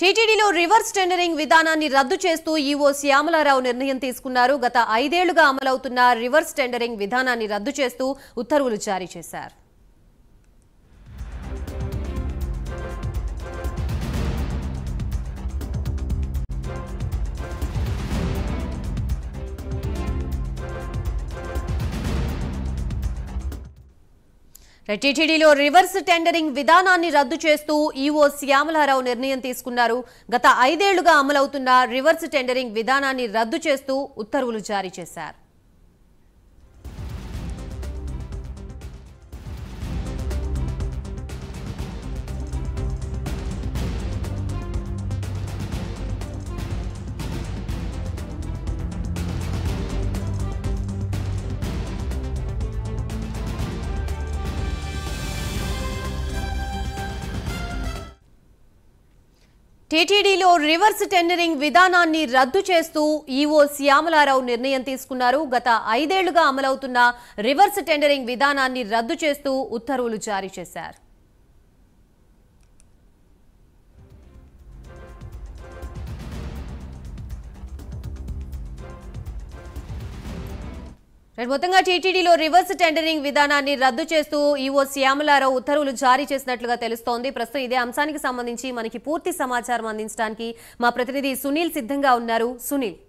టీటీడీలో reverse tendering విధానాన్ని రద్దు చేస్తూ ఈవో శ్యామలారావు నిర్ణయం తీసుకున్నారు. గత 5 ఏళ్లుగా అమలవుతున్న రివర్స్ టెండరింగ్ విధానాన్ని రద్దు చేస్తూ ఉత్తర్వులు జారీ చేశారు. టీటీడీలో రివర్స్ టెండరింగ్ విధానాన్ని రద్దు చేస్తూ ఈవో శ్యామలారావు నిర్ణయం తీసుకున్నారు. గత 5 ఏళ్లుగా అమలవుతున్న రివర్స్ టెండరింగ్ విధానాన్ని రద్దు చేస్తూ ఉత్తర్వులు జారీ చేశారు. టీటీడీలో రివర్స్ టెండరింగ్ విధానాన్ని రద్దు చేస్తూ ఈవో శ్యామలారావు నిర్ణయం తీసుకున్నారు. గత 5 ఏళ్లుగా అమలవుతున్న రివర్స్ టెండరింగ్ విధానాన్ని రద్దు చేస్తూ ఉత్తర్వులు జారీ చేశారు. మొత్తంగా టీటీడీలో రివర్స్ టెండరింగ్ విధానాన్ని రద్దు చేస్తూ ఈవో శ్యామలారావు ఉత్తర్వులు జారీ చేసినట్లుగా తెలుస్తోంది. ప్రస్తుతం ఇదే అంశానికి సంబంధించి మనకి పూర్తి సమాచారం అందించడానికి మా ప్రతినిధి సునీల్ సిద్ధంగా ఉన్నారు. సునీల్,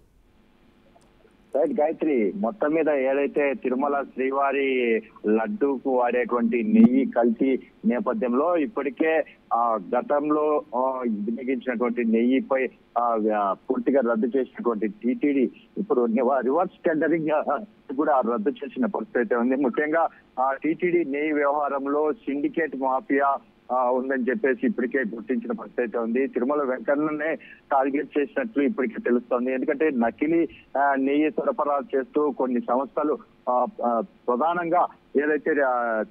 రైట్ గాయత్రి, మొత్తం మీద ఏదైతే తిరుమల శ్రీవారి లడ్డూకు వాడేటువంటి నెయ్యి కల్తీ నేపథ్యంలో ఇప్పటికే గతంలో వినియోగించినటువంటి నెయ్యిపై పూర్తిగా రద్దు చేసినటువంటి టీటీడీ ఇప్పుడు రివర్స్ టెండరింగ్ కూడా రద్దు చేసిన పరిస్థితి ఉంది. ముఖ్యంగా టీటీడీ నెయ్యి వ్యవహారంలో సిండికేట్ మాఫియా ఉందని చెప్పేసి ఇప్పటికే గుర్తించిన పరిస్థితి ఉంది. తిరుమల వెంకన్ననే టార్గెట్ చేసినట్లు ఇప్పటికే తెలుస్తోంది. ఎందుకంటే నకిలీ నెయ్యి సరఫరా చేస్తూ కొన్ని సంస్థలు ప్రధానంగా ఏదైతే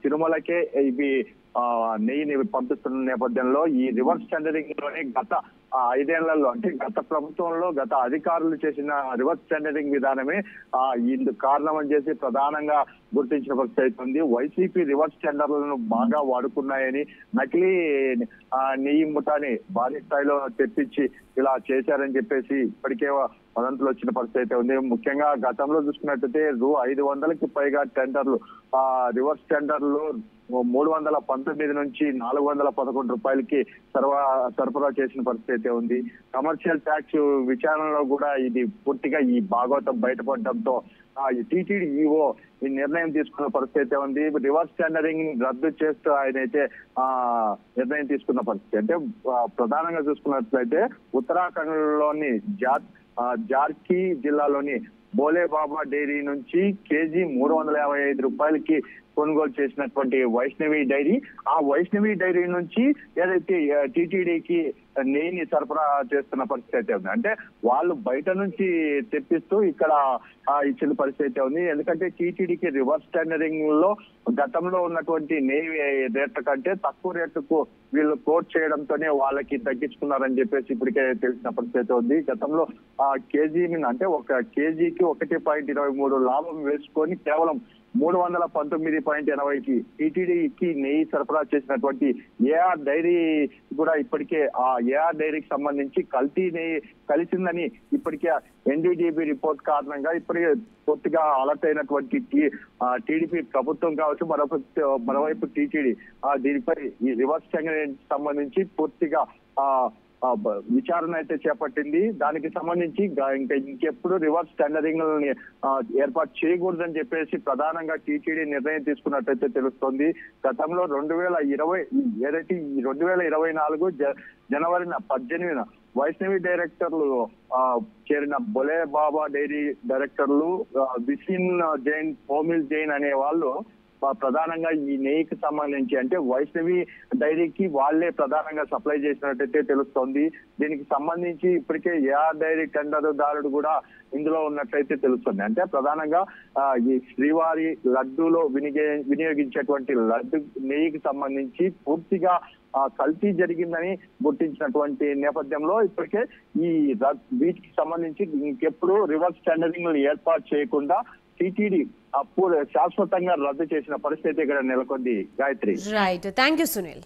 తిరుమలకే ఇవి నెయ్యిని పంపిస్తున్న నేపథ్యంలో ఈ రివర్స్ టెండరింగ్ లోనే గత 5 ఏళ్లలో అంటే గత ప్రభుత్వంలో గత అధికారులు చేసిన రివర్స్ టెండరింగ్ విధానమే ఇందుకు కారణం అని చేసి ప్రధానంగా గుర్తించిన పరిస్థితి ఉంది. వైసీపీ రివర్స్ టెండర్లను బాగా వాడుకున్నాయని, నకిలీ నెయ్యి ముఠాని భారీ స్థాయిలో తెప్పించి ఇలా చేశారని చెప్పేసి ఇప్పటికే వదంతులు వచ్చిన పరిస్థితి ఉంది. ముఖ్యంగా గతంలో చూసుకున్నట్టయితే 500కి పైగా టెండర్లు రివర్స్ టెండర్లు 319 నుంచి 411 రూపాయలకి సరఫరా చేసిన పరిస్థితి ఉంది. కమర్షియల్ ట్యాక్స్ విచారణలో కూడా ఇది పూర్తిగా ఈ భాగవతం బయటపడడంతో టీటీడీ ఈవో ఈ నిర్ణయం తీసుకున్న పరిస్థితి ఉంది. రివర్స్ టెండరింగ్ రద్దు చేస్తూ ఆయన అయితే నిర్ణయం తీసుకున్న పరిస్థితి. అంటే ప్రధానంగా చూసుకున్నట్లయితే ఉత్తరాఖండ్ లోని జార్ఖీ జిల్లాలోని బోలే బాబా డైరీ నుంచి కేజీ 355 రూపాయలకి కొనుగోలు చేసినటువంటి వైష్ణవి డైరీ, ఆ వైష్ణవి డైరీ నుంచి ఏదైతే టీటీడీకి నెయ్యిని సరఫరా చేస్తున్న పరిస్థితి ఉంది. అంటే వాళ్ళు బయట నుంచి తెప్పిస్తూ ఇక్కడ ఇచ్చిన పరిస్థితి ఉంది. ఎందుకంటే టీటీడీకి రివర్స్ టెండరింగ్ లో గతంలో ఉన్నటువంటి నెయ్యి రేట్ల కంటే తక్కువ రేట్లకు వీళ్ళు కోట్ చేయడంతోనే వాళ్ళకి తగ్గించుకున్నారని చెప్పేసి ఇప్పటికే తెలిసిన పరిస్థితి ఉంది. గతంలో కేజీ అంటే ఒక కేజీకి 1.23 లాభం వేసుకొని కేవలం 319.80కి టీటీడీకి నెయ్యి సరఫరా చేసినటువంటి ఏఆర్ డైరీ కూడా ఇప్పటికే ఆ ఏఆర్ డైరీకి సంబంధించి కల్తీ నెయ్యి కలిసిందని ఇప్పటికే ఎన్డీడీబీ రిపోర్ట్ కారణంగా ఇప్పటికే పూర్తిగా అలర్ట్ అయినటువంటి టీడీపీ ప్రభుత్వం కావచ్చు, మరోవైపు టీటీడీ దీనిపై ఈ రివర్స్ టెండరింగ్ సంబంధించి పూర్తిగా విచారణ అయితే చేపట్టింది. దానికి సంబంధించి ఇంకెప్పుడు రివర్స్ టెండరింగ్ ఏర్పాటు చేయకూడదని చెప్పేసి ప్రధానంగా టీటీడీ నిర్ణయం తీసుకున్నట్టయితే తెలుస్తోంది. గతంలో 2020 ఏదైతే 2024 జనవరి 18న వైష్ణవి డైరెక్టర్లు చేరిన బోలే బాబా డైరీ డైరెక్టర్లు విసిన్ జైన్, హోమిల్ జైన్ అనే వాళ్ళు ప్రధానంగా ఈ నెయ్యికి సంబంధించి అంటే వైష్ణవి డైరీకి వాళ్లే ప్రధానంగా సప్లై చేసినట్టయితే తెలుస్తోంది. దీనికి సంబంధించి ఇప్పటికే ఏఆర్ డైరీ టెండర్దారుడు కూడా ఇందులో ఉన్నట్లయితే తెలుస్తుంది. అంటే ప్రధానంగా ఈ శ్రీవారి లడ్డూలో వినియోగించేటువంటి లడ్డు నెయ్యికి సంబంధించి పూర్తిగా కల్తీ జరిగిందని గుర్తించినటువంటి నేపథ్యంలో ఇప్పటికే వీటికి సంబంధించి ఇంకెప్పుడు రివర్స్ టెండరింగ్ ఏర్పాటు చేయకుండా టీటీడీ శాశ్వతంగా రద్దు చేసిన పరిస్థితి ఇక్కడ నెలకొంది. Gayatri, right, thank you Sunil.